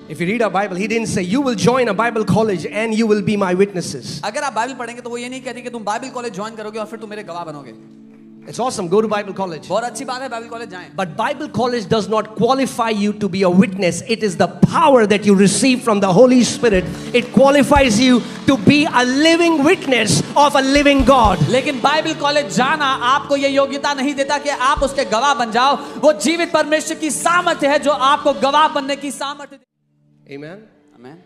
If you read our Bible, he didn't say you will join a Bible college and you will be my witnesses. अगर आप Bible पढ़ेंगे तो वो ये नहीं कहती कि तुम बाइबल कॉलेज ज्वाइन करोगे और फिर तुम मेरे गवाह बनोगे. It's awesome. Go to Bible college. बहुत अच्छी बात है, बाइबल कॉलेज जाएं. But Bible college does not qualify you to be a witness. It is the power that you receive from the Holy Spirit. It qualifies you to be a living witness of a living God. लेकिन Bible college जाना आपको ये योग्यता नहीं देता कि आप उसके गवाह बन जाओ. वो जीवित परमेश्वर की सामर्थ्य है जो आपको गवाह बनने की सामर्थ्य. Amen. Amen.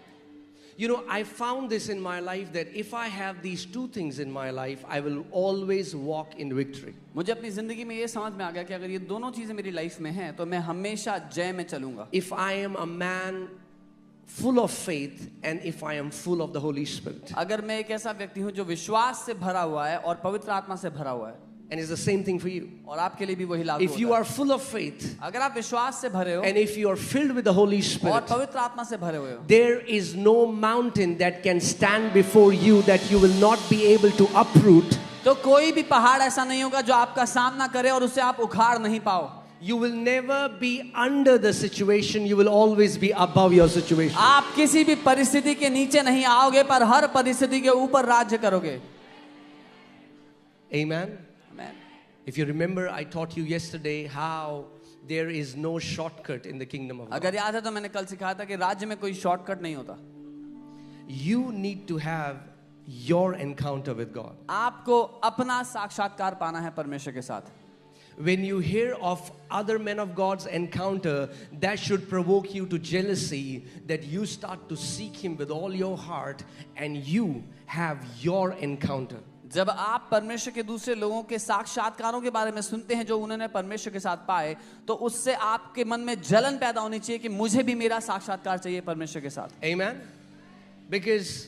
You know, I found this in my life that if I have these two things in my life, I will always walk in victory. मुझे अपनी जिंदगी में ये समझ में आ गया कि अगर ये दोनों चीजें मेरी लाइफ में हैं तो मैं हमेशा जय में चलूंगा. If I am a man full of faith and if I am full of the Holy Spirit. अगर मैं एक ऐसा व्यक्ति हूँ जो विश्वास से भरा हुआ है और पवित्र आत्मा से भरा हुआ है. And it's the same thing for you. और आपके लिए भी वही लागू If you are full of faith अगर आप विश्वास से भरे हो and if you are filled with the Holy और Spirit, पवित्र आत्मा से भरे हुए हो, there is no mountain that can stand before you that you will not be able to uproot. तो कोई भी पहाड़ ऐसा नहीं होगा जो आपका सामना करे और उसे आप उखाड़ नहीं पाओ. You will never be under the situation, you will always be above your situation. आप किसी भी परिस्थिति के नीचे नहीं आओगे पर हर परिस्थिति के ऊपर राज्य करोगे. Amen. Amen. If you remember, I taught you yesterday how there is no shortcut in the kingdom of God. अगर याद है तो मैंने कल सिखाया था कि राज्य में कोई शॉर्टकट नहीं होता. You need to have your encounter with God. आपको अपना साक्षात्कार पाना है परमेश्वर के साथ. When you hear of other men of God's encounter, that should provoke you to jealousy, that you start to seek Him with all your heart and you have your encounter. जब आप परमेश्वर के दूसरे लोगों के साक्षात्कारों के बारे में सुनते हैं जो उन्होंने परमेश्वर के साथ पाए, तो उससे आपके मन में जलन पैदा होनी चाहिए कि मुझे भी मेरा साक्षात्कार चाहिए परमेश्वर के साथ. Amen. Because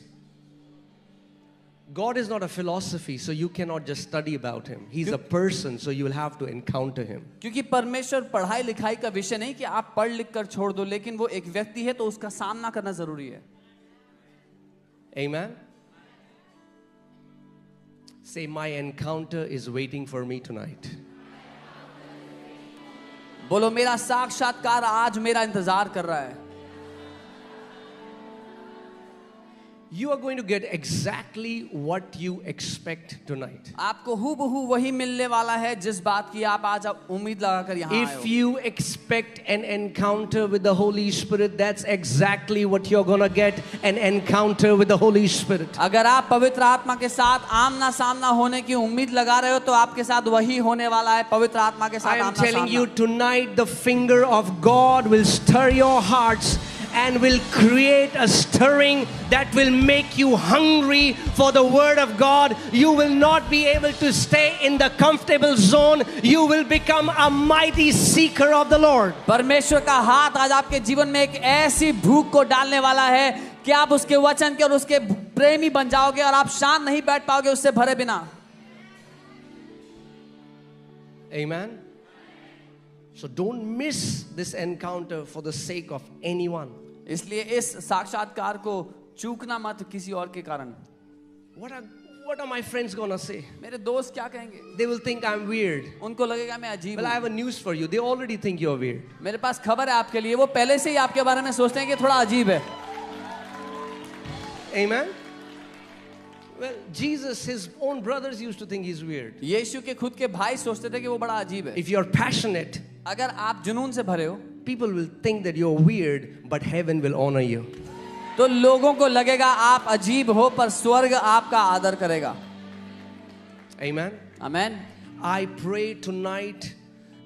God is not a philosophy, so you cannot just study about Him. He's a person, so you will have to encounter Him. क्योंकि परमेश्वर पढ़ाई लिखाई का विषय नहीं कि आप पढ़ लिख कर छोड़ दो, लेकिन वो एक व्यक्ति है तो उसका सामना करना जरूरी है. Amen. Say, my encounter is waiting for me tonight. बोलो मेरा साक्षात्कार आज मेरा इंतजार कर रहा है. You are going to get exactly what you expect tonight. आपको हूबहू वही मिलने वाला है जिस बात की आप आज उम्मीद लगाकर यहाँ आए हो. If you expect an encounter with the Holy Spirit, that's exactly what you're going to get, an encounter with the Holy Spirit. अगर आप पवित्र आत्मा के साथ आमना सामना होने की उम्मीद लगा रहे हो तो आपके साथ वही होने वाला है. पवित्र आत्मा के साथ I am आमना telling सामना. you tonight, the finger of God will stir your hearts and will create a stirring that will make you hungry for the word of God. You will not be able to stay in the comfortable zone. You will become a mighty seeker of the Lord. परमेश्वर का हाथ आज आपके जीवन में एक ऐसी भूख को डालने वाला है कि आप उसके वचन के और उसके प्रेमी बन जाओगे और आप शांत नहीं बैठ पाओगे उससे भरे बिना. Amen. So don't miss this encounter for the sake of anyone. इसलिए इस साक्षात्कार को चूकना मत किसी और के कारण. What are my friends gonna say? मेरे दोस्त क्या कहेंगे? They will think I'm weird. उनको लगेगा मैं अजीब Well, I हूँ. have a news for you. They already think you're weird. मेरे पास खबर है आपके लिए, वो पहले से ही आपके बारे में सोचते हैं कि थोड़ा अजीब है. Amen. Well, Jesus, his own brothers used to think he's weird. यीशु के खुद के भाई सोचते थे कि वो बड़ा अजीब है. If you're passionate, अगर आप जुनून से भरे हो people will think that you're weird, but heaven will honor you. तो लोगों को लगेगा आप अजीब हो पर स्वर्ग आपका आदर करेगा. Amen. Amen. I pray tonight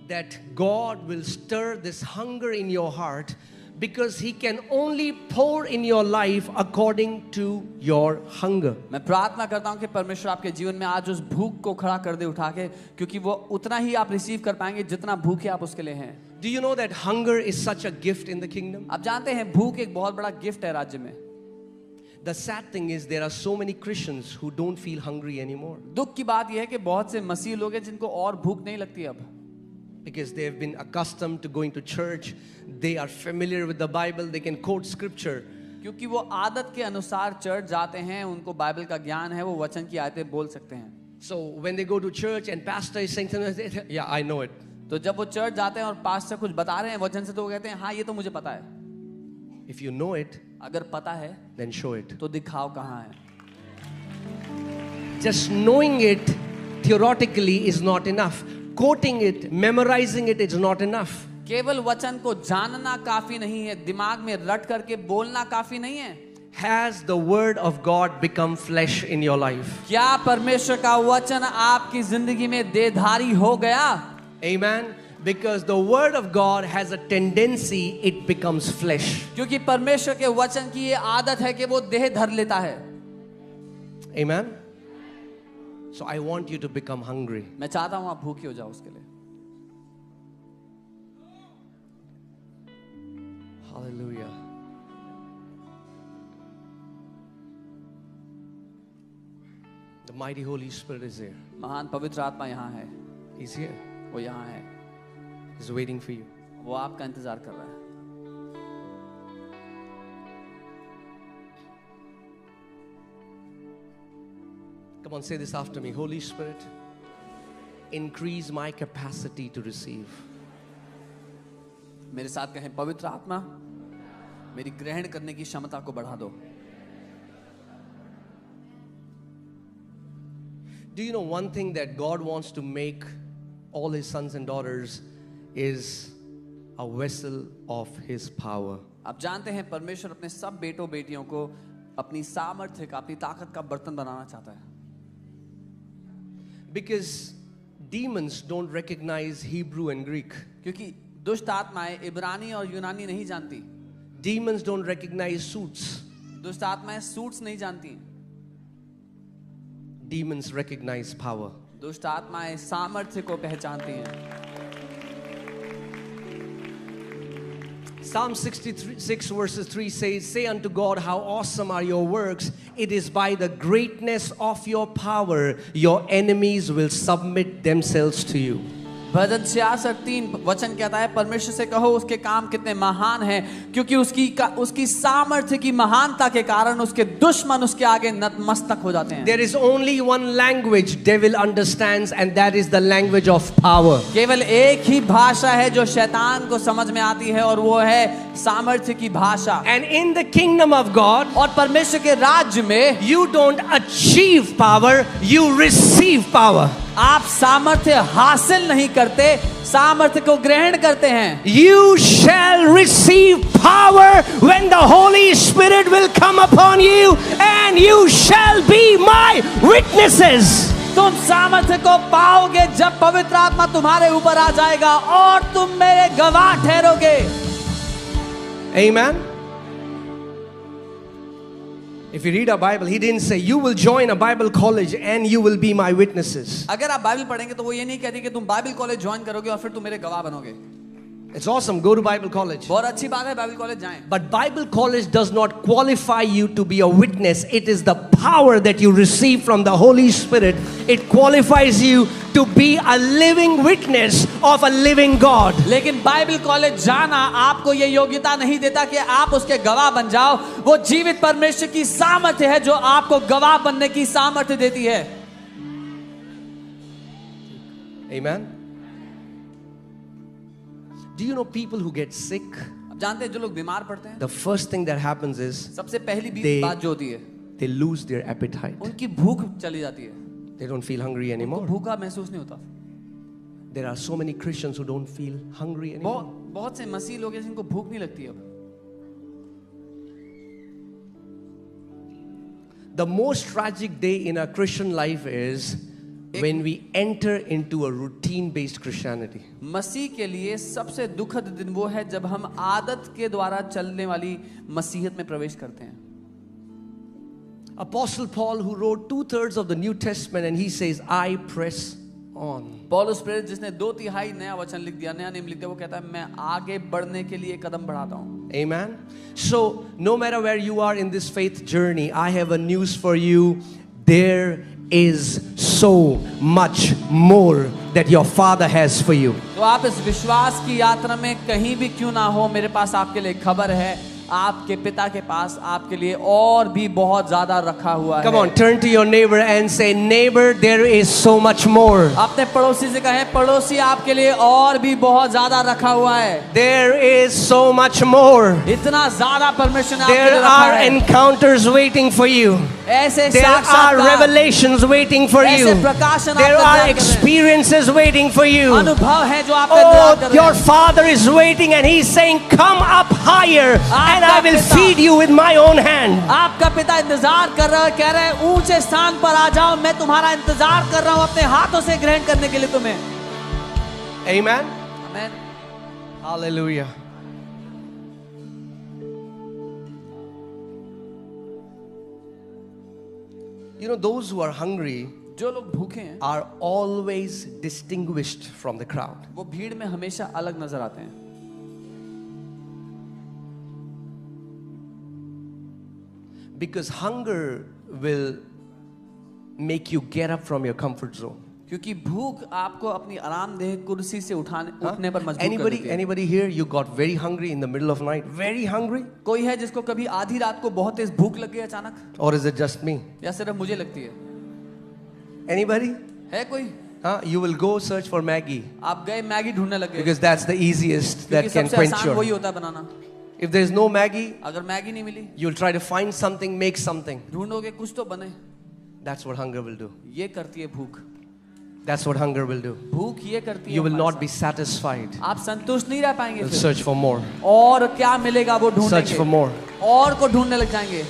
that God will stir this hunger in your heart, because He can only pour in your life according to your hunger. मैं प्रार्थना करता हूँ कि परमेश्वर आपके जीवन में आज उस भूख को खड़ा कर दे उठा के, क्योंकि वो उतना ही आप रिसीव कर पाएंगे जितना भूखे आप उसके लिए हैं. Do you know that hunger is such a gift in the kingdom? आप जानते हैं भूख एक बहुत बड़ा गिफ्ट है राज्य में. The sad thing is there are so many Christians who don't feel hungry anymore, दुख की बात यह है कि बहुत से मसीह लोग हैं जिनको और भूख नहीं लगती अब. because they have been accustomed to going to church. They are familiar with the Bible. They can quote scripture. क्योंकि वो आदत के अनुसार चर्च जाते हैं, उनको बाइबल का ज्ञान है, वो वचन की आयतें बोल सकते हैं. So when they go to church and pastor is saying something, they say, yeah, I know it. तो जब वो चर्च जाते हैं और पास्टर कुछ बता रहे हैं वचन से, तो वो कहते हैं हाँ ये तो मुझे पता है. If you know it, अगर पता है then show it. तो दिखाओ कहाँ है. Just knowing it theoretically is not enough. Quoting it, memorizing it is not enough. केवल वचन को जानना काफी नहीं है, दिमाग में रट करके बोलना काफी नहीं है. Has the word of God become flesh in your life? क्या परमेश्वर का वचन आपकी जिंदगी में देहधारी हो गया? Amen. Because the word of God has a tendency, it becomes flesh. क्योंकि परमेश्वर के वचन की ये आदत है कि वो देह धर लेता है. Amen. So I want you to become hungry. मैं चाहता हूं आप भूखे हो जाओ उसके लिए. Hallelujah. The mighty Holy Spirit is here. महान पवित्र आत्मा यहाँ है. He's here. वो यहाँ है. He's waiting for you. वो आपका इंतजार कर रहा है. Come on, say this after me. Holy Spirit, increase my capacity to receive. मेरे साथ कहें, पवित्र आत्मा मेरी ग्रहण करने की क्षमता को बढ़ा दो. Do you know one thing that God wants to make all his sons and daughters is a vessel of his power. आप जानते हैं परमेश्वर अपने सब बेटों बेटियों को अपनी सामर्थ्य का, अपनी ताकत का बर्तन बनाना चाहता है. Because demons don't recognize Hebrew and Greek. क्योंकि दुष्ट आत्माएं इब्रानी और यूनानी नहीं जानती. Demons don't recognize suits. दुष्ट आत्माएं सूट्स नहीं जानती. Demons recognize power. दुष्ट आत्माएं सामर्थ्य को पहचानती हैं. Psalm 66 verses 3 says, say unto God, how awesome are your works. It is by the greatness of your power, your enemies will submit themselves to you. भजन 66:3 वचन कहता है, परमेश्वर से कहो उसके काम कितने महान हैं, क्योंकि उसकी सामर्थ्य की महानता के कारण उसके दुश्मन उसके आगे नतमस्तक हो जाते हैं. There is only one language devil understands, and that is the language of power. केवल एक ही भाषा है जो शैतान को समझ में आती है, और वो है सामर्थ्य की भाषा. And in the kingdom of God, और परमेश्वर के राज्य में you don't achieve power, you receive power. आप सामर्थ्य हासिल नहीं करते, सामर्थ्य को ग्रहण करते हैं. You shall receive power when the Holy Spirit will come upon you, and you shall be my witnesses. तुम सामर्थ्य को पाओगे जब पवित्र आत्मा तुम्हारे ऊपर आ जाएगा, और तुम मेरे गवाह ठहरोगे. Amen. If you read our Bible, he didn't say you will join a Bible college and you will be my witnesses. अगर आप बाइबल पढ़ेंगे तो वो ये नहीं कहती कि तुम बाइबल कॉलेज ज्वाइन करोगे और फिर तुम मेरे गवाह बनोगे. It's awesome. Go to Bible college. बहुत अच्छी बात है, बाइबल कॉलेज जाएं. But Bible college does not qualify you to be a witness. It is the power that you receive from the Holy Spirit. It qualifies you to be a living witness of a living God. लेकिन Bible college जाना आपको ये योग्यता नहीं देता कि आप उसके गवाह बन जाओ. वो जीवित परमेश्वर की सामर्थ्य है जो आपको गवाह बनने की सामर्थ्य देती है. Amen. Do you know people who get sick? आप जानते हैं जो लोग बीमार पड़ते हैं, The first thing that happens is सबसे पहली बात जो होती है, they lose their appetite. उनकी भूख चली जाती है. They don't feel hungry उनको anymore. भूखा महसूस नहीं होता. There are so many Christians who don't feel hungry anymore. बहुत से मसीह लोग हैं जिनको भूख नहीं लगती अब. The most tragic day in a Christian life is when we enter into a routine-based Christianity. मसीह के लिए सबसे दुखद दिन वो है जब हम आदत के द्वारा चलने वाली मसीहत में प्रवेश करते हैं. Apostle Paul, who wrote 2/3 of the New Testament, and he says, I press on. पौलुस प्रेरित जिसने 2/3 नया वचन लिख दिया, नया नियम लिख दिया, वो कहता है मैं आगे बढ़ने के लिए कदम बढ़ाता हूँ. Amen. So no matter where you are in this faith journey, I have a news for you. There is so much more that your Father has for you. तो आप इस विश्वास की यात्रा में कहीं भी क्यों ना हो, मेरे पास आपके लिए खबर है. आपके पिता के पास आपके लिए और भी बहुत ज्यादा रखा हुआ Come है। on, turn to your neighbor and say, neighbor, there is so much more. अपने पड़ोसी से कहें, पड़ोसी आपके लिए और भी बहुत ज्यादा रखा हुआ है। There is so much more. इतना ज्यादा परमेश्वर ने आपके There लिए रखा are है। encounters waiting for you. ऐसे There are साक्षात्कार, revelations waiting for you. ऐसे प्रकाशन There आपका are इंतजार कर रहे हैं। experiences waiting for you. अनुभव है जो आपका इंतजार कर Oh, रहे your हैं। father is waiting and he's saying, come up higher and I will पिता- feed you with my own hand. आपका पिता इंतजार कर रहा है, कह रहे हैं ऊंचे स्थान पर आ जाओ, मैं तुम्हारा इंतजार कर रहा हूं अपने हाथों से ग्रहण करने के लिए तुम्हें। Amen. आमीन। Hallelujah. You know, those who are hungry जो लोग भूखे हैं are always distinguished from the crowd. वो भीड़ में हमेशा अलग नजर आते हैं। Because hunger will make you get up from your comfort zone. क्योंकि भूख आपको अपनी आरामदेह कुर्सी से उठने पर मजबूर कर Anybody, देती है। anybody here, you got very hungry in the middle of night? Very hungry? कोई है जिसको कभी आधी रात को बहुत तेज भूख लग गई अचानक, Or is it just me? या सिर्फ मुझे लगती है? Anybody? है कोई? You will go search for Maggie आप गए मैगी ढूंढने लगे, because that's the easiest that क्योंकि can सबसे quench आसान वही your. होता है बनाना। If there is no Maggie, अगर मैगी नहीं मिली, you'll try to find something, make something. ढूंढोगे कुछ तो बने। That's what hunger will do. ये करती है भूख। That's what hunger will do. भूख ये करती है You will हमारे not be साथ। satisfied. आप संतुष्ट नहीं रह पाएंगे You'll फिर। search for more. और क्या मिलेगा वो Search for ढूंढेंगे, more. और को ढूंढने लग जाएंगे।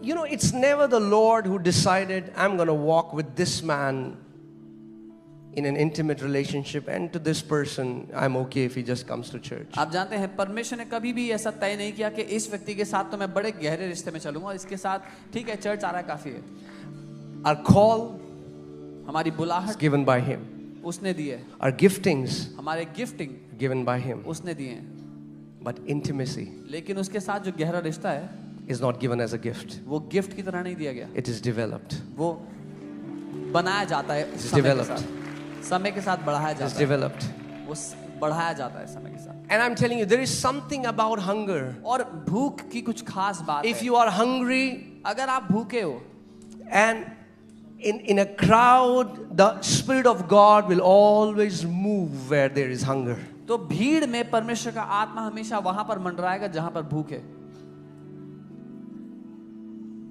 You know, it's never the Lord who decided, I'm going to walk with this man in an intimate relationship, and to this person, I'm okay if he just comes to church. आप जानते हैं परमेश्वर ने कभी भी ऐसा तय नहीं किया कि इस व्यक्ति के साथ तो मैं बड़े गहरे रिश्ते में चलूंगा, इसके साथ ठीक है चर्च आ रहा है काफी है। Our call हमारी is बुलाहट given by Him. उसने दी है, Our giftings हमारे गिफ्टिंग given by Him. उसने दिए हैं, But intimacy लेकिन उसके साथ जो गहरा रिश्ता है is not given as a gift. वो गिफ्ट की तरह नहीं दिया गया, It is developed. वो बनाया जाता है It's समय के developed. साथ, समय के साथ बढ़ाया It is जाता है, developed. वो बढ़ाया जाता है समय के साथ। And I'm telling you, there is something about hunger. और भूख की कुछ खास बात If है। you are hungry अगर आप भूखे हो and in a crowd, the Spirit of God will always move where there is hunger. तो भीड़ में परमेश्वर का आत्मा हमेशा वहां पर मंडराएगा जहां पर भूख है।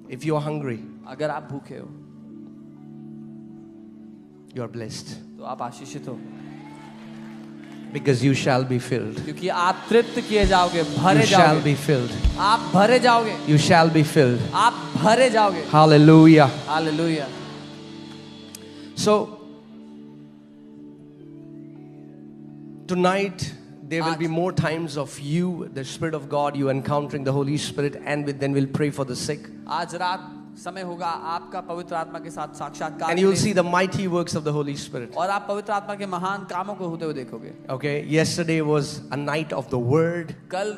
If you are hungry, अगर आप भूखे हो you are blessed तो आप आशीषित हो, because you shall be filled. क्योंकि आप तृप्त किए जाओगे, भरे You shall जाओगे, be filled. आप भरे जाओगे, You shall be filled. आप भरे जाओगे। Hallelujah. Hallelujah. So, tonight there will be more times of you, the Spirit of God, you encountering the Holy Spirit, and then we'll pray for the sick. आज रात समय होगा आपका पवित्र आत्मा के साथ साक्षात्कार And के you'll लिए, see the mighty works of the Holy Spirit. और आप पवित्र आत्मा के महान कामों को होते हुए देखोगे। Okay, yesterday was a night of the Word. कल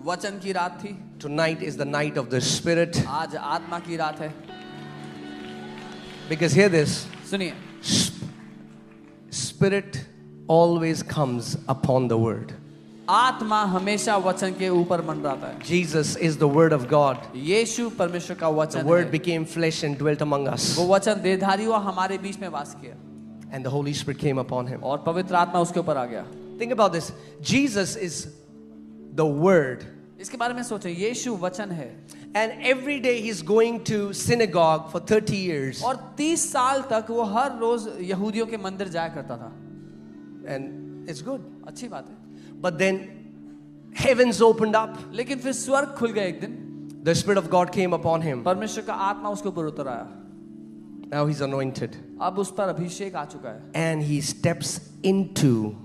वचन की रात थी, Tonight is the night of the Spirit. आज आत्मा की रात है। Because hear this, सुनिए, Spirit always comes upon the Word. आत्मा हमेशा वचन के ऊपर मंडराता है। Jesus is the Word of God. यीशु परमेश्वर का The वचन Word है। became flesh and dwelt among us. वो वचन देहधारी हुआ, हमारे बीच में वास किया, And the Holy Spirit came upon him. और पवित्र आत्मा उसके ऊपर आ गया। Think about this. Jesus is the Word. इसके बारे में सोचें, यीशु वचन है, And every day he's going to synagogue for 30 years. और 30 साल तक वो हर रोज यहूदियों के मंदिर जाया करता था। And it's good. अच्छी बात है, But then heavens opened up. लेकिन फिर स्वर्ग खुल गए एक दिन, The Spirit of God came upon him. परमेश्वर का आत्मा उसके ऊपर उतर आया, Now he's anointed. अब उस पर अभिषेक आ चुका है, And he steps into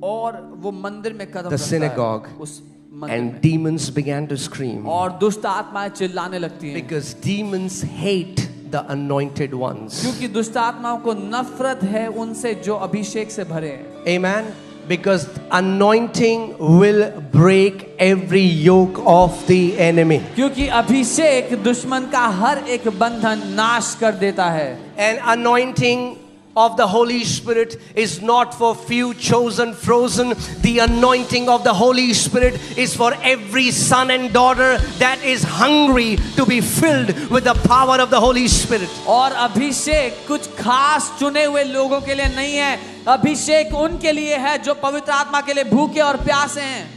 और वो मंदिर में कदम the रखता synagogue. है, उस मंदिर And में, demons began to scream. और दुष्ट आत्माएं चिल्लाने लगती हैं, Because demons hate the anointed ones. क्योंकि दुष्ट आत्माओं को नफरत है उनसे जो अभिषेक से भरे हैं। Amen. Because anointing will break every yoke of the enemy. क्योंकि अभिषेक दुश्मन का हर एक बंधन नाश कर देता है, And anointing of the Holy Spirit is not for few chosen, frozen. The anointing of the Holy Spirit is for every son and daughter that is hungry to be filled with the power of the Holy Spirit. और अभिषेक कुछ खास चुने हुए लोगों के लिए नहीं है, अभिषेक उनके लिए है जो पवित्र आत्मा के लिए भूखे और प्यासे हैं.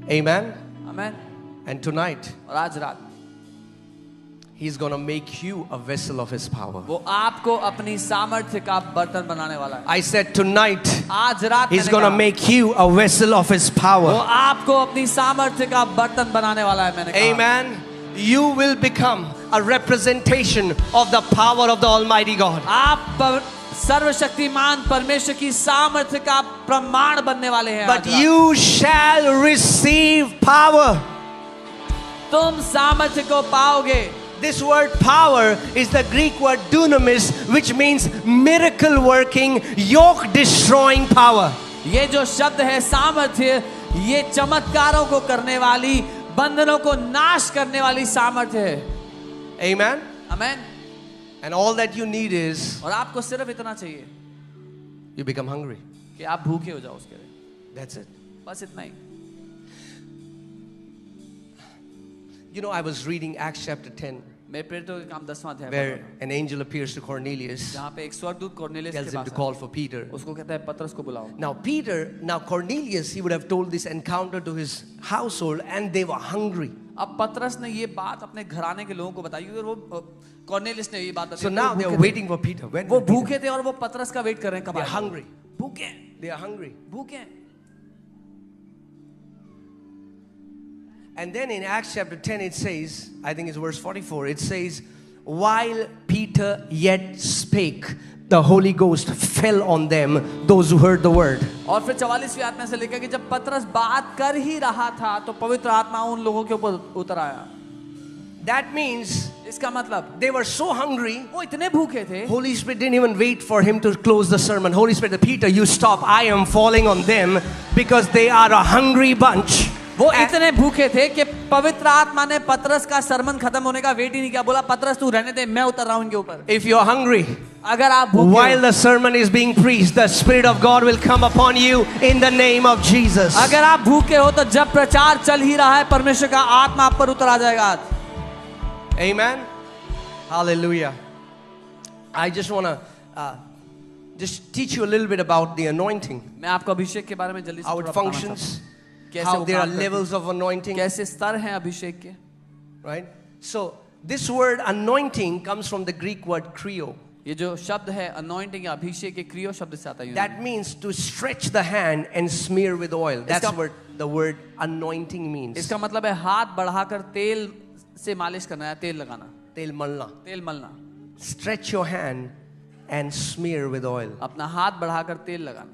Amen. आमेन. And tonight, और आज रात He's going to make you a vessel of His power. वो आपको अपनी सामर्थ्य का बर्तन बनाने वाला है. I said tonight, आज रात He's going to make you a vessel of His वो power. आपको अपनी सामर्थ्य का बर्तन बनाने वाला है. मैंने कहा. Amen. You will become a representation of the power of the Almighty God. आप सर्वशक्तिमान परमेश्वर की सामर्थ्य का प्रमाण बनने वाले हैं. But you shall receive power. तुम सामर्थ्य को पाओगे. This word power is the Greek word dunamis, which means miracle working, yoke destroying power. ये जो शब्द है सामर्थ्य, ये चमत्कारों को करने वाली, बंधनों को नाश करने वाली सामर्थ्य है. Amen. Amen. And all that you need is और आपको सिर्फ इतना चाहिए you become hungry. कि आप भूखे हो जाओ उसके लिए. That's it. बस इतना ही. You know, I was reading Acts chapter 10, मैं प्रेरितों के काम 10वां अध्याय where an angel appears to Cornelius, जहाँ पे एक स्वर्गदूत कॉर्नेलियस tells के him to pass call for Peter. उसको कहता है पतरस को बुलाओ. Now Cornelius, he would have told this encounter to his household, and they were hungry. अब पतरस ने ये बात अपने घराने के लोगों को बताई और वो कॉर्नेलियस ने ये बात बताई. So now they are waiting for Peter. When वो will Peter? भूखे थे और वो पतरस का वेट कर रहे हैं. They कब are hungry. भूखे They are hungry. भूखे. And then in Acts chapter 10 it says, I think it's verse 44, it says, while Peter yet spake, the Holy Ghost fell on them, those who heard the word. और फिर 44वीं आत्मा से लिखा कि जब पतरस बात कर ही रहा था तो पवित्र आत्मा उन लोगों के ऊपर उतर आया. That means इसका मतलब they were so hungry, वो इतने भूखे थे. Holy Spirit didn't even wait for him to close the sermon. Holy Spirit, Peter, you stop. I am falling on them because they are a hungry bunch. वो इतने भूखे थे कि पवित्र आत्मा ने पतरस का सरमन खत्म होने का वेट ही नहीं किया. बोला पतरस तू रहने दे, मैं उतर रहा हूं इनके ऊपर. If you're hungry, अगर आप भूखे while the sermon is being preached, the Spirit of God will come upon you in the name of Jesus. अगर आप भूखे हो तो जब प्रचार चल ही रहा है परमेश्वर का आत्मा आप पर उतर आ जाएगा. Amen. Hallelujah. I just want to just teach you a little bit about the anointing. मैं आपको अभिषेक के बारे में जल्दी से How it थोड़ा बताना functions, कैसे how वो there are काम करता है. levels of anointing, कैसे स्तर हैं अभिषेक के. right? So this word anointing comes from the Greek word kreo. ये जो शब्द है anointing या अभिषेक के क्रियो शब्द से आता है. That means to stretch the hand and smear with oil. That's what the word anointing means. इसका मतलब है हाथ बढ़ाकर तेल से मालिश करना है, तेल लगाना, Tel malna. तेल मलना. Stretch your hand and smear with oil. अपना हाथ बढ़ाकर तेल लगाना.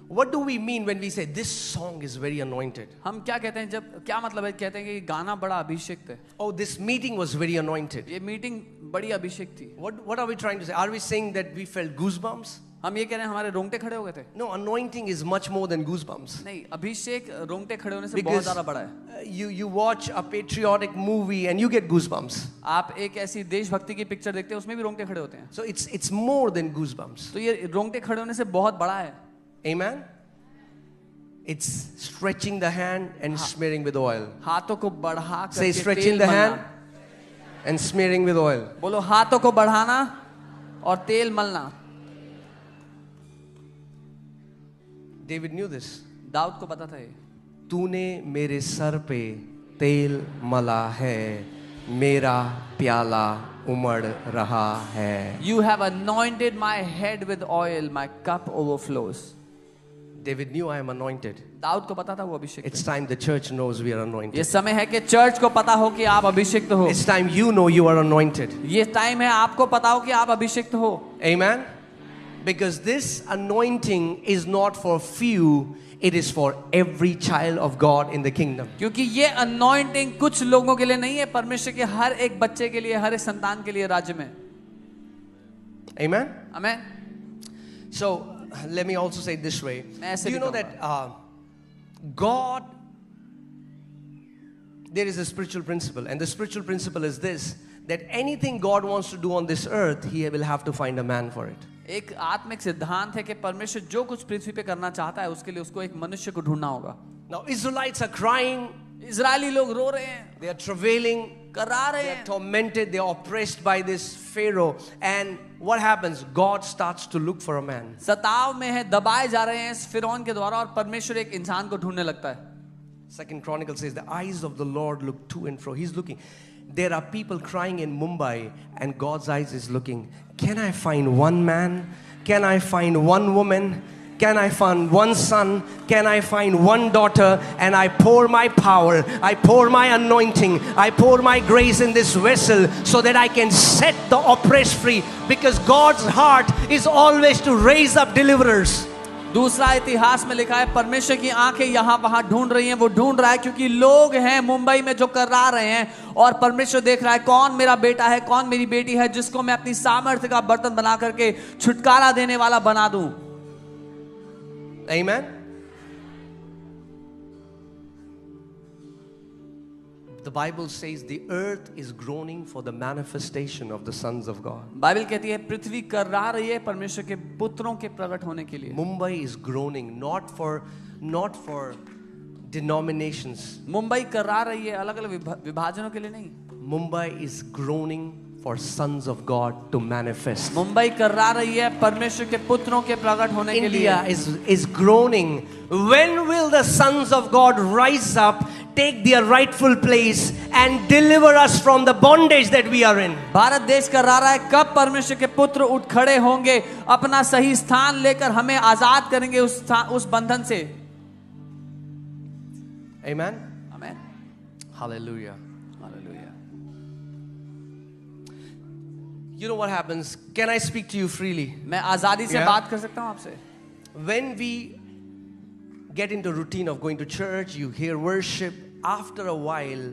What do we mean when we say this song is very anointed? हम क्या कहते हैं जब क्या मतलब है कहते हैं कि गाना बड़ा अभिषेक है. Oh, this meeting was very anointed. ये मीटिंग बड़ी अभिषेक थी. What are we trying to say? Are we saying that we felt goosebumps? हम ये कह रहे हैं हमारे रोंगटे खड़े हो गए थे. No, anointing is much more than goosebumps. नहीं, अभिषेक रोंगटे खड़े होने से बहुत Because ज्यादा बड़ा है. you watch a patriotic movie and you get goosebumps. आप एक ऐसी देशभक्ति की पिक्चर देखते हैं उसमें भी रोंगटे खड़े होते हैं. So it's more than goosebumps. तो ये रोंगटे खड़े होने से बहुत बड़ा है. Amen. It's stretching the hand and smearing with oil. हाथों को बढ़ा कर Say stretching the hand and smearing with oil. बोलो हाथों को बढ़ाना और तेल मलना. David knew this. दाऊद को पता था ये. तूने मेरे सर पे तेल मला है, मेरा प्याला उमड़ रहा है. You have anointed my head with oil, my cup overflows. David knew I am anointed. Dawood को पता था वो अभिषेक. It's time the church knows we are ये anointed. समय है कि चर्च को पता हो कि आप अभिषिक्त हो. It's time you know you are anointed. ये टाइम है आपको पता हो कि आप अभिषिक्त हो. Amen. Because this anointing is not for few, it is for every child of God in the kingdom. क्योंकि ये anointing कुछ लोगों के लिए नहीं है, परमेश्वर के हर एक बच्चे के लिए, हर एक संतान के लिए राज्य में. Amen. Amen. So let me also say it this way. ऐसे Do you भी know कहूँगा. that God, there is a spiritual principle, and the spiritual principle is this, that anything God wants to do on this earth, He will have to find a man for it. एक आत्मिक सिद्धांत है कि परमेश्वर जो कुछ पृथ्वी पे करना चाहता है उसके लिए उसको एक मनुष्य को ढूंढना होगा. Now Israelites are crying, Israeli लोग रो रहे हैं, they are travailing, करा रहे they are हैं, tormented, they are oppressed by this Pharaoh. And what happens? God starts to look for a man. सताव में है, दबाए जा रहे हैं इस फिरौन के द्वारा, और परमेश्वर एक इंसान को ढूंढने लगता है. Second Chronicle says the eyes of the Lord look to and fro. He's looking. There are people crying in Mumbai and God's eyes is looking. Can I find one man? Can I find one woman? Can I find one son? Can I find one daughter? And I pour my power, I pour my anointing, I pour my grace in this vessel so that I can set the oppressed free. Because God's heart is always to raise up deliverers. दूसरा इतिहास में लिखा है परमेश्वर की आंखें यहाँ वहां ढूंढ रही हैं. वो ढूंढ रहा है क्योंकि लोग हैं मुंबई में जो करा रहे हैं, और परमेश्वर देख रहा है कौन मेरा बेटा है, कौन मेरी बेटी है, जिसको मैं अपनी सामर्थ्य का बर्तन बना करके छुटकारा देने वाला बना दूं. Amen. The Bible says the earth is groaning for the manifestation of the sons of God. Bible कहती है पृथ्वी कर्रा रही है परमेश्वर के पुत्रों के प्रकट होने के लिए. Mumbai is groaning not for denominations. Mumbai कर्रा रही है अलग अलग विभाजनों के लिए नहीं. Mumbai is groaning for sons of God to manifest. Mumbai कर्रा रही है परमेश्वर के पुत्रों के प्रकट होने के लिए. India is groaning. When will the sons of God rise up, take their rightful place and deliver us from the bondage that we are in? Bharat देश कर्रा रहा है कब परमेश्वर के पुत्र उठ खड़े होंगे, अपना सही स्थान लेकर हमें आजाद करेंगे उस बंधन से. Amen. आमीन. Hallelujah. Hallelujah. You know what happens? Can I speak to you freely? मैं आजादी से Yeah. बात कर सकता हूं आपसे. When we get into routine of going to church, you hear worship, after a while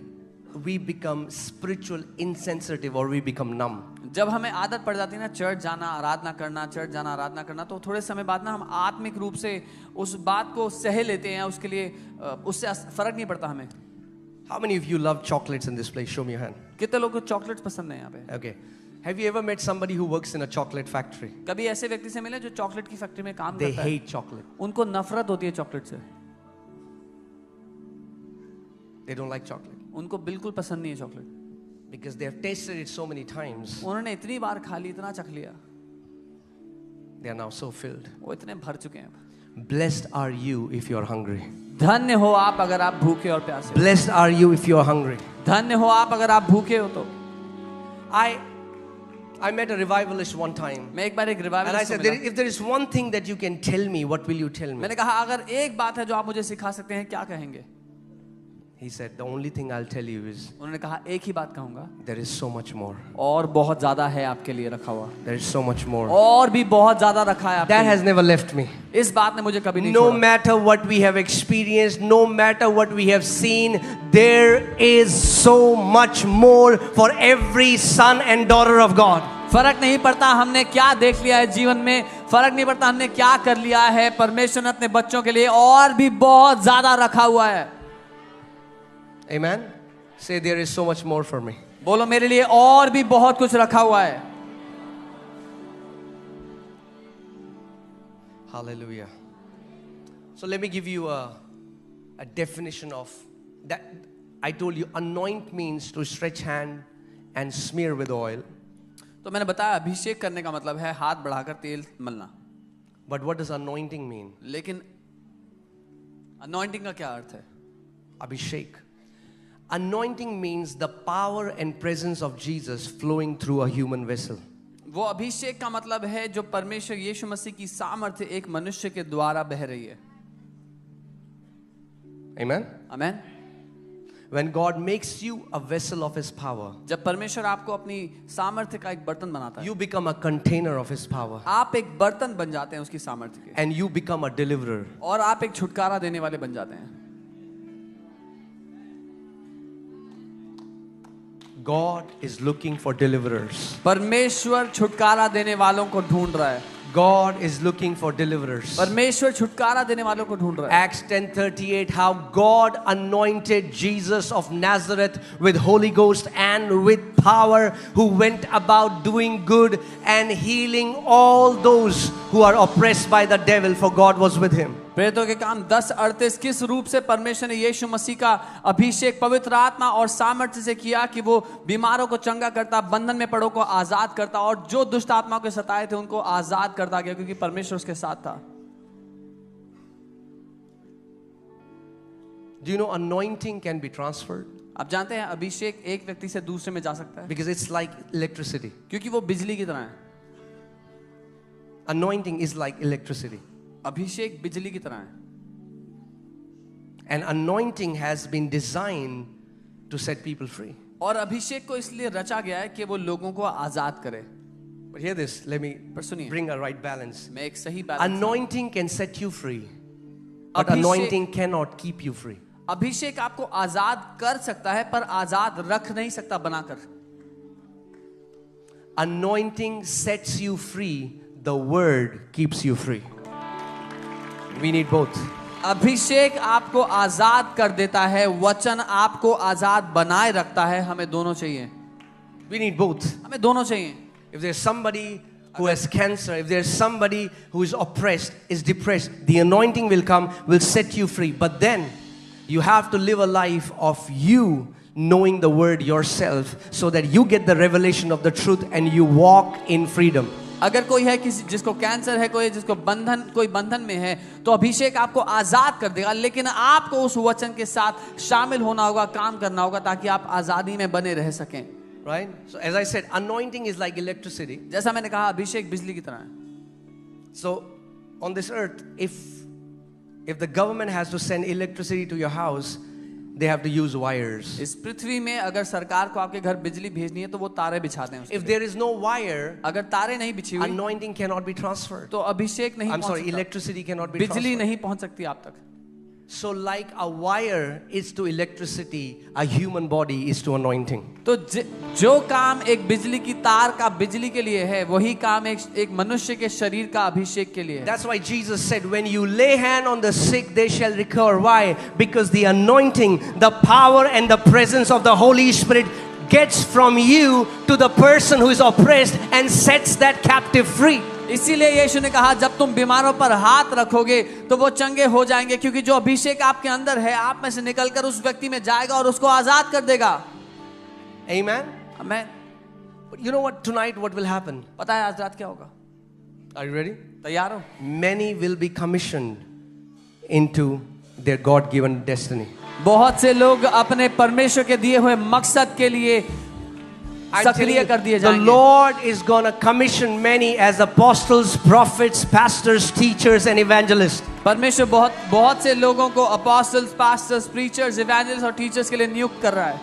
we become spiritual insensitive or we become numb. जब हमें आदत पड़ जाती है ना चर्च जाना आराधना करना, चर्च जाना आराधना करना, तो थोड़े समय बाद ना हम आत्मिक रूप से उस बात को सह लेते हैं, उसके लिए उससे फर्क नहीं पड़ता हमें. How many of you love chocolates in this place? Show me your hand. कितने लोगों को चॉकलेट्स पसंद है यहाँ पे? Okay. Have you ever met somebody who works in a chocolate factory? कभी ऐसे व्यक्ति से मिले जो चॉकलेट की फैक्ट्री में काम They करता है? hate chocolate. उनको नफरत होती है चॉकलेट से. They don't like chocolate उनको बिल्कुल पसंद नहीं है chocolate. because they have tasted it so many times. उन्होंने इतनी बार खा ली, इतना चख लिया, They are now so filled. वो इतने भर चुके हैं. Blessed are you if you are hungry. धन्य हो आप अगर आप भूखे और प्यासे. Blessed are you if you are hungry. धन्य हो आप अगर आप भूखे हो तो. I met a revivalist one time. मैं एक बार एक And I रिवाइवलिस्ट said, को मिला. if there is one thing that you can tell me, what will you tell me? मैंने कहा अगर एक बात है जो आप मुझे सिखा सकते हैं क्या कहेंगे? He said, the only thing I'll tell you is उन्होंने कहा एक ही बात कहूंगा, there is so much more. और बहुत ज्यादा है आपके लिए रखा हुआ, There is so much more. और भी बहुत ज्यादा रखा है आपके That लिए. has never left me. इस बात ने मुझे कभी नहीं No छोड़ा. matter what we have experienced, no matter what we have seen, there is so much more for every son and daughter of God. फर्क नहीं पड़ता हमने क्या देख लिया है जीवन में, फर्क नहीं पड़ता हमने क्या कर लिया है, परमेश्वर ने अपने बच्चों के लिए और भी बहुत ज्यादा रखा हुआ है. Amen. Say, there is so much more for me. बोलो मेरे लिए और भी बहुत कुछ रखा हुआ है. Hallelujah. So let me give you a definition of that. I told you anoint means to stretch hand and smear with oil. तो मैंने बताया अभिषेक करने का मतलब है हाथ बढ़ाकर तेल मलना. But what does anointing mean? लेकिन अनॉइंटिंग का क्या अर्थ है? Abhishek. Anointing means the power and presence of Jesus flowing through a human vessel. वो अभिषेक का मतलब है जो परमेश्वर यीशु मसीह की सामर्थ्य एक मनुष्य के द्वारा बह रही है. Amen. Amen. When God makes you a vessel of His power, जब परमेश्वर आपको अपनी सामर्थ्य का एक बर्तन बनाता है, you become a container of His power. आप एक बर्तन बन जाते हैं उसकी सामर्थ्य के, And you become a deliverer. और आप एक छुटकारा देने वाले बन जाते हैं. God is looking for deliverers. परमेश्वर छुटकारा देने वालों को ढूंढ रहा है. God is looking for deliverers. परमेश्वर छुटकारा देने वालों को ढूंढ रहा है। Acts 10:38, how God anointed Jesus of Nazareth with Holy Ghost and with power, who went about doing good and healing all those who are oppressed by the devil, for God was with him. प्रेरितों के काम 10:38 किस रूप से परमेश्वर ने यीशु मसीह का अभिषेक पवित्र आत्मा और सामर्थ्य से किया कि वो बीमारों को चंगा करता, बंधन में पड़ों को आजाद करता और जो दुष्ट आत्माओं के सताए थे उनको आजाद करता गया, क्योंकि परमेश्वर उसके साथ था। Do you know anointing can be transferred? आप जानते हैं अभिषेक एक व्यक्ति से दूसरे में जा सकता है, Because it's like electricity. क्योंकि वो बिजली की तरह है। Anointing is like electricity. अभिषेक बिजली की तरह है। And anointing has been designed to set people free. और अभिषेक को इसलिए रचा गया है कि वो लोगों को आजाद करे। But hear this, let me पर सुनिए, bring a right balance. मैं एक सही balance. Anointing can set you free, but Abhishek- anointing cannot keep you free. अभिषेक आपको आजाद कर सकता है पर आजाद रख नहीं सकता बनाकर। Anointing sets you free, the word keeps you free. We need both. अभिषेक आपको आजाद कर देता है, वचन आपको आजाद बनाए रखता है। हमें दोनों चाहिए। We need both. हमें दोनों चाहिए। If there's somebody who has cancer, if there's somebody who is oppressed, is depressed, the anointing will come, will set you free. But then you have to live a life of you knowing the word yourself, so that you get the revelation of the truth and you walk in freedom. अगर कोई है किसी जिसको cancer है, कोई जिसको कोई बंधन में है, तो अभिषेक आपको आजाद कर देगा, लेकिन आपको उस वचन के साथ शामिल होना होगा, काम करना होगा, ताकि आप आजादी में बने रह सकें। Right? So as I said, anointing is like electricity. जैसा मैंने कहा, अभिषेक बिजली की तरह है। So on this earth, if the government has to send electricity to your house, they have to use wires. इस पृथ्वी में अगर सरकार को आपके घर बिजली भेजनी है तो वो तारे बिछाते हैं उसके If लिए। there is no wire, अगर तारे नहीं बिछी हुई anointing cannot be transferred. तो अभिषेक नहीं I'm पहुंच sorry, सकता। electricity cannot be बिजली transferred. नहीं पहुंच सकती आप तक। So like a wire is to electricity, a human body is to anointing. तो जो काम एक बिजली की तार का बिजली के लिए है, वही काम एक मनुष्य के शरीर का अभिषेक के लिए है। That's why Jesus said, when you lay hand on the sick, they shall recover. Why? Because the anointing, the power and the presence of the Holy Spirit gets from you to the person who is oppressed and sets that captive free. इसीलिए यीशु ने कहा, जब तुम बीमारों पर हाथ रखोगे तो वो चंगे हो जाएंगे, क्योंकि जो अभिषेक आपके अंदर है, आप में से निकलकर उस व्यक्ति में जाएगा और उसको आजाद कर देगा। Amen? Amen. But you know what? Tonight what will happen? पता है आज रात क्या होगा? Are you ready? तैयार हो? Many will be commissioned into their God-given destiny. बहुत से लोग अपने परमेश्वर के दिए हुए मकसद के लिए सक्रिय कर दिए The जाएंगे। Lord is going to commission many as apostles, prophets, pastors, teachers and evangelists. परमेश्वर बहुत से लोगों को apostles, pastors, preachers, evangelists और teachers के लिए नियुक्त कर रहा है।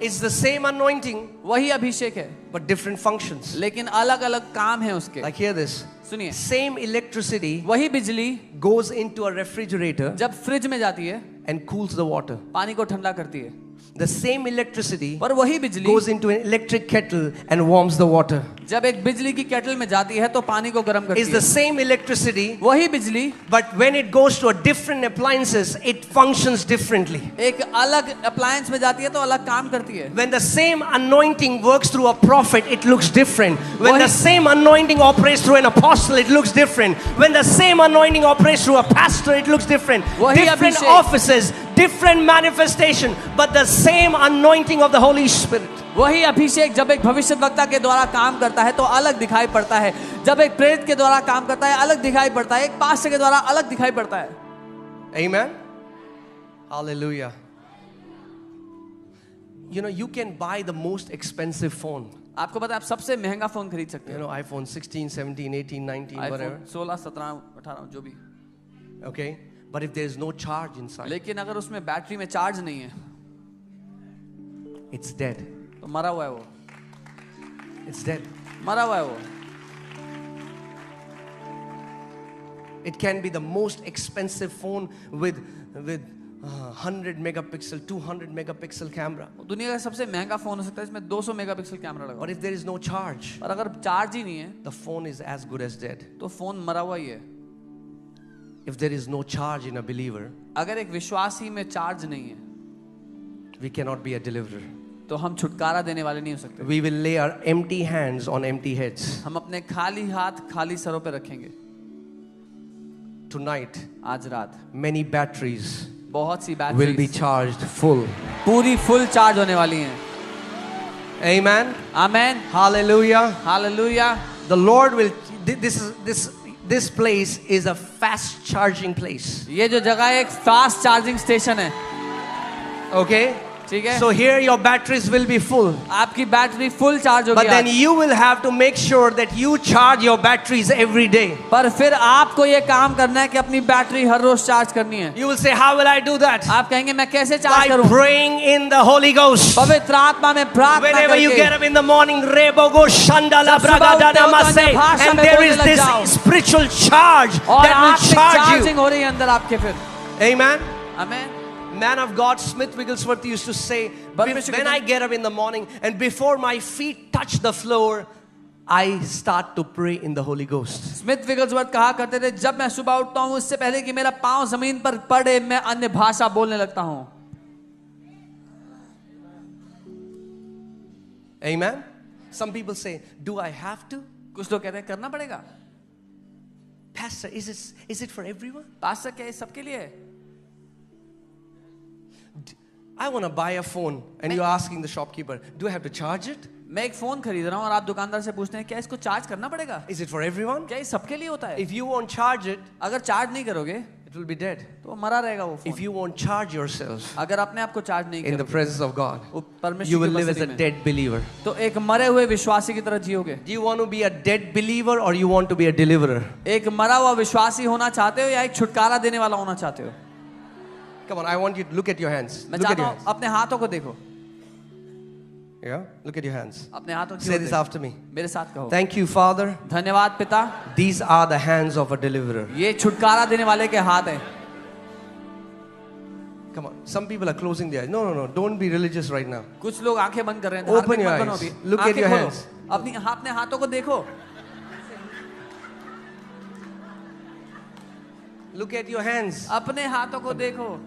It's the same anointing, वही अभिषेक है, but different functions. लेकिन अलग-अलग काम है उसके। Like hear this. सुनिए, Same electricity वही बिजली goes into a refrigerator जब फ्रिज में जाती है, and cools the water. पानी को ठंडा करती है, The same electricity पर वही बिजली goes into an electric kettle and warms the water. जब एक बिजली की केटल में जाती है तो पानी को गर्म करती It's है। the same electricity, वही बिजली but when it goes to a different appliances, it functions differently. एक अलग अप्लायंस में जाती है तो अलग काम करती है। When the same anointing works through a prophet, it looks different. When Why? the same anointing operates through an apostle, it looks different. When the same anointing operates through a pastor, it looks different. Why Different Abhishek? offices, different manifestation, but the same anointing of the Holy Spirit. वही अभिषेक जब एक भविष्यवक्ता के द्वारा काम करता है तो अलग दिखाई पड़ता है, जब एक प्रेरित के द्वारा काम करता है अलग दिखाई पड़ता है, एक पास्टर के द्वारा अलग दिखाई पड़ता है। Amen. Hallelujah. You know, you can buy the most expensive phone. आपको पता है आप सबसे महंगा फोन खरीद सकते You हैं, know, iPhone 16, 17, 18, 19, whatever. iPhone 16, 17, 18 जो भी, Okay? But if there's no charge inside, लेकिन अगर उसमें बैटरी में चार्ज नहीं है it's dead. तो मरा हुआ है वो, It's dead. मरा हुआ है वो। It can be the most expensive phone with 100 megapixel, 200 megapixel camera. दुनिया का सबसे महंगा फोन हो सकता है, इसमें 200 मेगापिक्सल कैमरा लगा। But if there is no charge, और अगर चार्ज ही नहीं है the phone is as good as dead. तो फोन मरा हुआ ही है। If there is no charge in a believer, अगर एक विश्वासी में चार्ज नहीं है we cannot be a deliverer. तो हम छुटकारा देने वाले नहीं हो सकते। We will lay our empty hands on empty heads. हम अपने खाली हाथ खाली सरों पे रखेंगे। Tonight, आज रात many batteries बहुत सी will be battery charged full. पूरी फुल चार्ज होने वाली हैं। Amen. Amen, Hallelujah. Hallelujah. The Lord will. This place is a fast charging place. ये जो जगह एक फास्ट चार्जिंग स्टेशन है, Okay. ठीक है। So here your batteries will be full. आपकी बैटरी फुल चार्ज होगी But then आज। you will have to make sure that you charge your batteries every day. पर फिर आपको ये काम करना है कि अपनी बैटरी हर रोज चार्ज करनी है। You will say, how will I do that? आप कहेंगे मैं कैसे चार्ज By करूं? praying in the Holy Ghost. पवित्र आत्मा में प्रार्थना Whenever you get करके। up in the morning, Rebogo Shandala जब सुबह उठते हो तो Bragadana अन्य Mase, भाषा and में there बोलने is लग this जाओ। spiritual charge और that will आत्मिक charge you. चार्जिंग हो रही है अंदर आपके फिर। Amen. Amen. Man of God Smith Wigglesworth used to say, when I get up in the morning and before my feet touch the floor, I start to pray in the Holy Ghost. Smith Wigglesworth कहा करते थे, जब मैं सुबह उठता हूँ उससे पहले कि मेरा पांव जमीन पर पड़े मैं अन्य भाषा बोलने लगता हूँ। Amen. Some people say, do I have to? कुछ लोग कहते हैं करना पड़ेगा। Pastor, is it for everyone? Pastor क्या ये सबके लिए है? I want to buy a phone and you're asking the shopkeeper, do I have to charge it? मैं एक फोन खरीद रहा हूँ और आप दुकानदार से पूछते हैं क्या इसको चार्ज करना पड़ेगा? Is it for everyone? क्या ये सबके लिए होता है? If you won't charge it, अगर चार्ज नहीं करोगे it will be dead. तो मरा रहेगा वो If phone. you won't charge yourself अगर अपने आप को चार्ज नहीं in the करोगे presence of God, वो परमेश्वर you will की live as a उपस्थिति में, dead believer. तो एक मरे हुए विश्वासी की तरह जियोगे। Do you want to be a dead believer or you want to be a deliverer? एक मरा हुआ विश्वासी होना चाहते हो या एक छुटकारा देने वाला होना चाहते हो? Come on, I want you to look at your hands. मैं Look at चाहता your हूँ hands. अपने हाथों को देखो। Yeah, look at your hands. अपने हाथों की Say ओर this देखो। after me. मेरे साथ कहो। Thank you, Father. धन्यवाद पिता, These are the hands of a deliverer. ये छुटकारा देने वाले के हाथ हैं। Come on. Some people are closing their eyes. No. Don't be religious right now. कुछ लोग आंखें बंद कर रहे हैं। Open धार्मिक your मत बनो eyes. अभी। Look at आंखें your खोलो। hands. अपने हाथों को देखो। Look at your hands. अपने हाथों को देखो।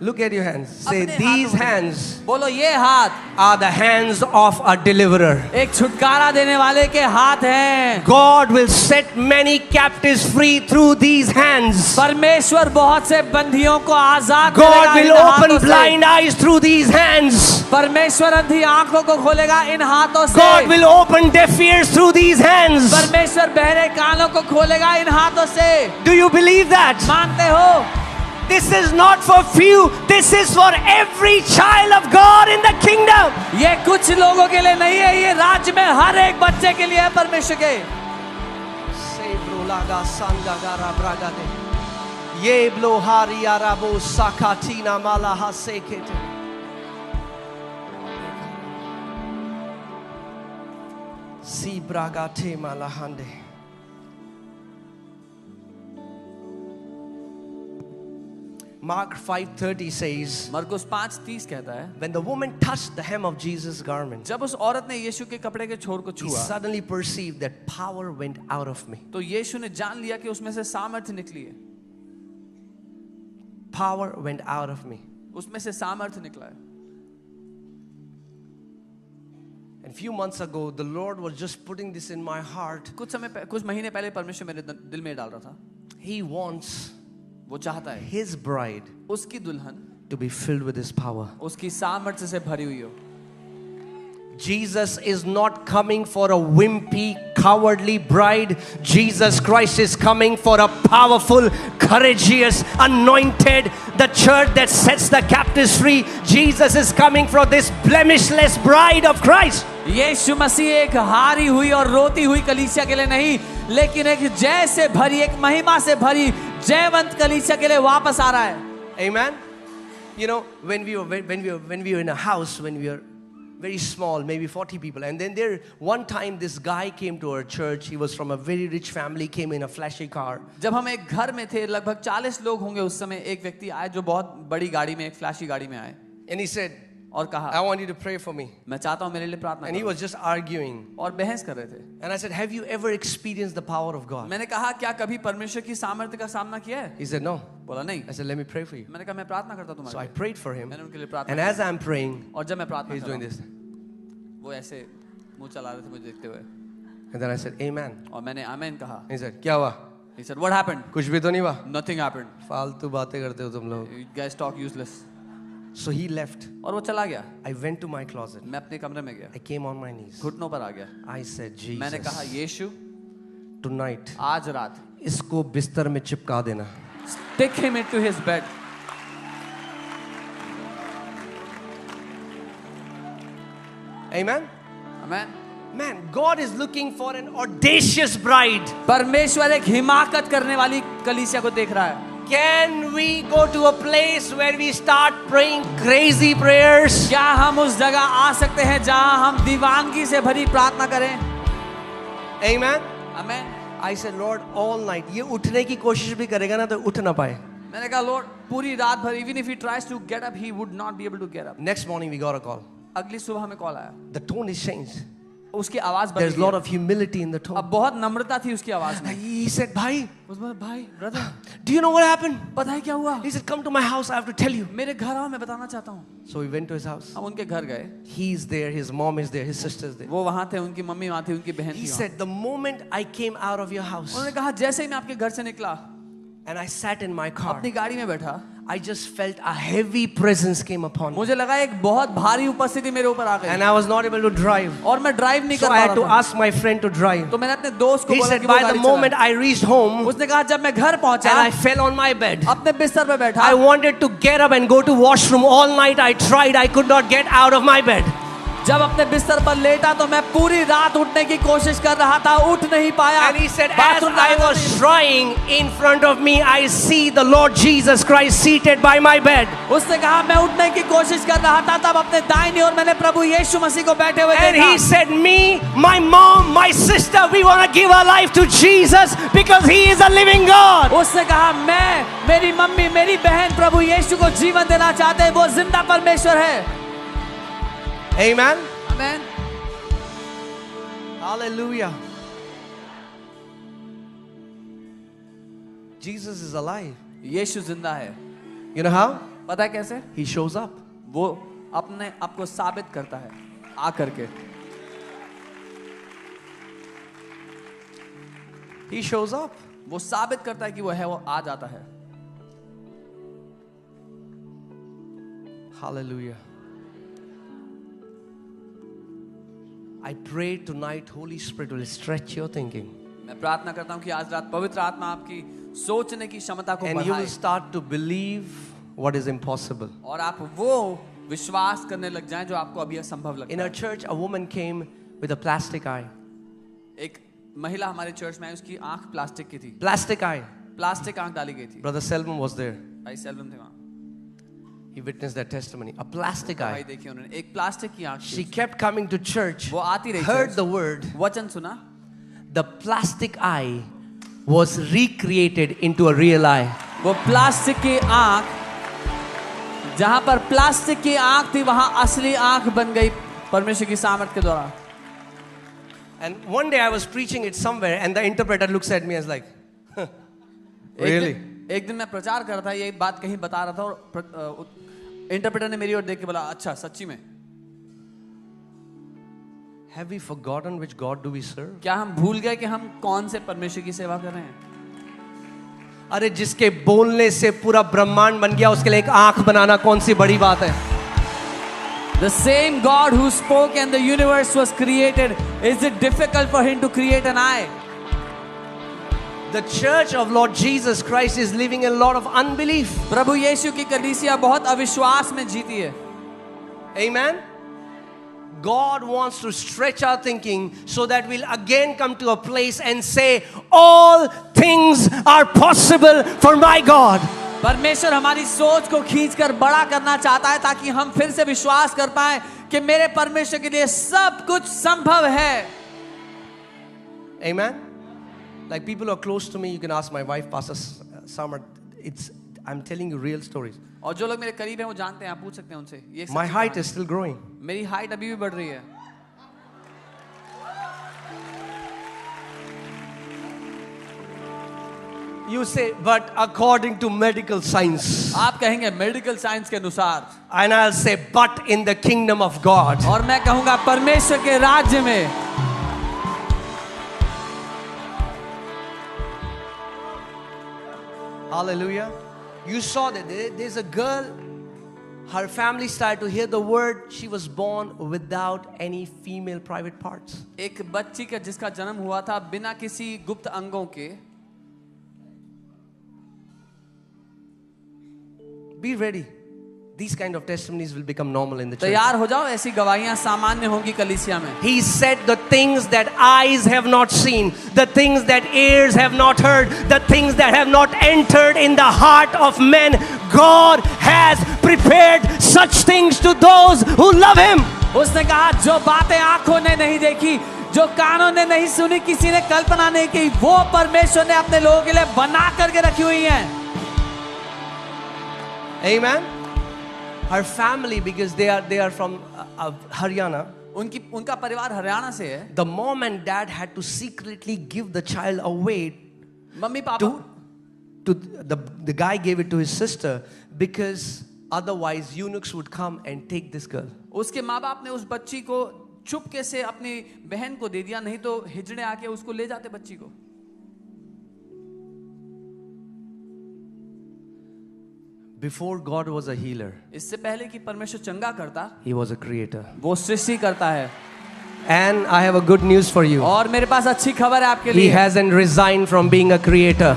Look at your hands. Say, अपने these हाथों को hands बोलो ये हाथ are the hands of a deliverer. एक छुटकारा देने वाले के हाथ हैं। God will set many captives free through these hands. परमेश्वर बहुत से बंदियों को आजाद God करेगा will इन हाथों open से। blind eyes through these hands. परमेश्वर अंधी आंखों को खोलेगा इन हाथों से। God will open deaf ears through these hands. परमेश्वर बहरे कानों को खोलेगा इन हाथों से। Do you believe that? मानते हो? This is not for few. This is for every child of God in the kingdom. ये कुछ लोगों के लिए नहीं है, ये राज्य में हर एक बच्चे के लिए है परमेश्वर के। Ye blohari arabo sakatina malaha sekete. Si bragate malahande. Mark 5:30 says, मरकुस 5:30 कहता है, when the woman touched the hem of Jesus' garment, जब उस औरत ने यीशु के कपड़े के छोर को he छुआ suddenly perceived that power went out of me. तो यीशु ने जान लिया कि उसमें से सामर्थ्य निकली है। Power went out of me. उसमें से सामर्थ्य निकला है। And a few months ago, the Lord was just putting this in my heart. कुछ महीने पहले परमेश्वर मेरे दिल में डाल रहा था। He wants वो चाहता है his bride उसकी दुल्हन to be filled with his power. उसकी सामर्थ्य से भरी हुई हो। Jesus is not coming for a wimpy, cowardly bride. Jesus Christ is coming for a powerful, courageous, anointed, the church that sets the captives free. Jesus is coming for this blemishless bride of Christ. यीशु मसीह एक हारी हुई और रोती हुई कलीसिया के लिए नहीं, लेकिन एक जय से भरी, एक महिमा से भरी जयवंत कलीसिया के लिए वापस आ रहा है। Amen. You know, when we were in a house, when we were very small, maybe 40 people. And then there, one time this guy came to our church. He was from a very rich family, came in a flashy car. जब हम एक घर में थे, लगभग 40 लोग होंगे उस समय, एक व्यक्ति आए जो बहुत बड़ी गाड़ी में, एक फ्लैशी गाड़ी में आए And he said, और कहा, I want you to pray for me. मैं चाहता हूँ मेरे लिए प्रार्थना And he करो। was just arguing. और बहस कर रहे थे। And I said, have you ever experienced the power of God? मैंने कहा, क्या कभी परमेश्वर की सामर्थ्य का सामना किया है? He said, no. बोला नहीं। I said, let me pray for you. मैंने कहा, मैं प्रार्थना करता हूँ So तुम्हारे I लिए। prayed for him. मैंने उनके लिए प्रार्थना And की। as I'm praying, और जब मैं प्रार्थना he's कर doing रहा this. हूँ, वो ऐसे मुंह चला रहे थे मुझे देखते हुए। And then I said, amen. और मैंने आमेन कहा। He said, क्या हुआ? He said, what happened? कुछ भी तो नहीं हुआ? Nothing happened. फालतू बातें करते हो तुम लोग. You guys talk useless. So he left. और वो चला गया। I went to my closet. मैं अपने कमरे में गया। I came on my knees. घुटनों पर आ गया। I said, मैंने कहा, Jesus, यीशु, tonight, आज रात इसको बिस्तर में चिपका देना. stick him into his bed. Amen? Amen. Man, God is looking for an audacious bride. परमेश्वर एक हिमाकत करने वाली कलीसिया को देख रहा है। Can we go to a place where we start praying crazy prayers? क्या हम उस जगह आ सकते हैं जहां हम दीवानगी से भरी प्रार्थना करें? Amen? Amen. I said, Lord, all night. ये उठने की कोशिश भी करेगा ना तो उठ ना पाए. मैंने कहा, लॉर्ड, पूरी रात भर, even if he tries to get up, he would not be able to get up. Next morning we got a call. अगली सुबह हमें कॉल आया। The tone is changed. उसकी आवाज बदल There's a lot गई। of humility in the tone. अब बहुत नम्रता थी उसकी आवाज में। He said, भाई, भाई, brother, do you know what happened? पता है क्या हुआ? He said, come to my house, I have to tell you. मेरे घर आओ, मैं बताना चाहता हूँ। So we went to his house. हम उनके घर गए। He's there, his mom is there, his sister's there. वो वहाँ थे, उनकी मम्मी वहाँ थी, उनकी बहन He थी वहाँ। said, the moment I came out of your house उन्होंने कहा, जैसे ही मैं आपके घर से निकला, and I sat in my car, अपनी गाड़ी में बैठा, I just felt a heavy presence came upon me. मुझे लगा एक बहुत भारी उपस्थिति मेरे ऊपर आ गई। And I was not able to drive. और मैं ड्राइव नहीं So कर I पा had to रहा था। ask my friend to drive. तो मैंने अपने दोस्त को He बोला said, कि वो by the गाड़ी moment चलाए। I reached home उसने कहा, जब मैं घर पहुंचा, and I fell on my bed, अपने बिस्तर पे बैठा, I wanted to get up and go to washroom. All night I tried. I could not get out of my bed. जब अपने बिस्तर पर लेटा तो मैं पूरी रात उठने की कोशिश कर रहा था, उठ नहीं पाया। And he said, as bathroom I जाने was में- trying, in front of me, I see the Lord Jesus Christ seated by my bed. उसने कहा, मैं उठने की कोशिश कर रहा था, तब अपने दाहिनी ओर मैंने प्रभु यीशु मसीह को बैठे हुए And देखा। he said, me, my mom, my sister, we want to give our life to Jesus because he is a living God. उसने कहा, मैं, मेरी मम्मी, मेरी बहन प्रभु यीशु को जीवन देना चाहते हैं, वो जिंदा परमेश्वर है। Amen. Amen. Hallelujah. Jesus is alive. यीशु जिंदा है। You know how? पता है कैसे? He shows up. वो अपने आप को साबित करता है आकर के। He shows up. वो साबित करता है कि वो है, वो आ जाता है। Hallelujah. I pray tonight Holy Spirit will stretch your thinking. मैं प्रार्थना करता हूँ कि आज रात पवित्र आत्मा आपकी सोचने की क्षमता को And you will बढ़ाए start to believe what is impossible. और आप वो विश्वास करने लग जाएं जो आपको अभी असंभव लगता In our है। church, a woman came with a plastic eye. एक महिला हमारे चर्च में आई, उसकी आंख प्लास्टिक की थी। Plastic eye. प्लास्टिक आंख डाली गई थी। Brother Selvam was there. भाई सेल्वम थे वहाँ। He witnessed that testimony. A plastic भाई eye. देखिए उन्होंने एक प्लास्टिक की आंख She थी। kept coming to church, वो आती रही heard चर्च, the word. वचन सुना, The plastic eye was recreated into a real eye. वो प्लास्टिक की आंख, जहां पर प्लास्टिक की आंख थी वहां असली आंख बन गई परमेश्वर की सामर्थ के द्वारा। And one day I was preaching it somewhere, and the interpreter looks at me as like, really? एक दिन मैं प्रचार कर रहा था, ये बात कहीं बता रहा था और इंटरप्रेटर ने मेरी ओर देख के बोला, अच्छा सच्ची में? Have we forgotten which God do we serve? क्या हम भूल गए कि हम कौन से परमेश्वर की सेवा कर रहे हैं? अरे जिसके बोलने से पूरा ब्रह्मांड बन गया, उसके लिए एक आंख बनाना कौन सी बड़ी बात है? The same God who spoke and the universe was created, is it difficult for him to create an eye? The church of Lord Jesus Christ is living in a lot of unbelief. प्रभु यीशु की कलीसिया बहुत अविश्वास में जीती है। Amen. God wants to stretch our thinking so that we'll again come to a place and say, all things are possible for my God. परमेश्वर हमारी सोच को खींचकर बड़ा करना चाहता है ताकि हम फिर से विश्वास कर पाए कि मेरे परमेश्वर के लिए सब कुछ संभव है। Amen. Like people who are close to me, you can ask my wife, Pastor Summer. I'm telling you real stories. और जो लोग मेरे करीब हैं वो जानते हैं, आप पूछ सकते हैं उनसे। ये My height is still growing. मेरी हाइट अभी भी बढ़ रही है। You say, but according to medical science. आप कहेंगे मेडिकल साइंस के अनुसार। And I'll say, but in the kingdom of God. और मैं कहूंगा परमेश्वर के राज्य में। Hallelujah. You saw that there's a girl, her family started to hear the word. She was born without any female private parts. एक बच्ची का जिसका जन्म हुआ था बिना किसी गुप्त अंगों के। Be ready. These kind of testimonies will become normal in the church. तैयार हो जाओ, ऐसी गवाहियां सामान्य होंगी कलीसिया में। He said the things that eyes have not seen, the things that ears have not heard, the things that have not entered in the heart of men, God has prepared such things to those who love Him. उसने कहा जो बातें आंखों ने नहीं देखी, जो कानों ने नहीं सुनी, किसी ने कल्पना नहीं की, वो परमेश्वर ने अपने लोगों के लिए बना करके रखी हुई हैं। Amen. Her family, because they are from Haryana. उनका परिवार हरियाणा से है। The mom and dad had to secretly give the child away. Mummy papa To the guy gave it to his sister because otherwise eunuchs would come and take this girl. उसके माँ बाप ने उस बच्ची को चुपके से अपनी बहन को दे दिया, नहीं तो हिजड़े आके उसको ले जाते बच्ची को। Before God was a healer, इससे पहले कि परमेश्वर चंगा करता, He was a creator. वो सृष्टि करता है। And I have a good news for you. और मेरे पास अच्छी खबर है आपके He लिए। hasn't resigned from being a creator.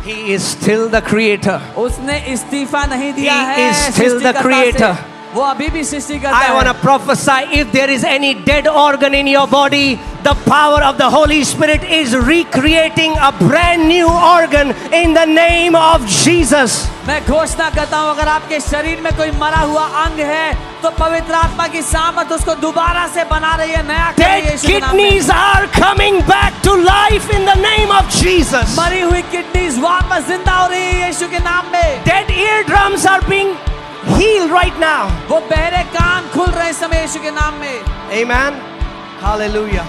He is still the creator. उसने इस्तीफा नहीं दिया He है is still the सृष्टिकर्ता creator. से। वो अभी भी सृष्टि करता I want to है। prophesy, if there is any dead organ in your body, the power of the Holy Spirit is recreating a brand new organ in the name of Jesus. मैं घोषणा करता हूँ, अगर आपके शरीर में कोई मरा हुआ अंग है तो पवित्र आत्मा की सामर्थ उसको दोबारा से बना रही है, नया कर रही है Dead यीशु के नाम में। kidneys are coming back to life in the name of Jesus. मरी हुई किडनीज वापस जिंदा हो रही है यीशु के नाम में। Dead eardrums are being healed right now. वो बहरे कान खुल रहे हैं इस समय यीशु के नाम में। Amen. Hallelujah.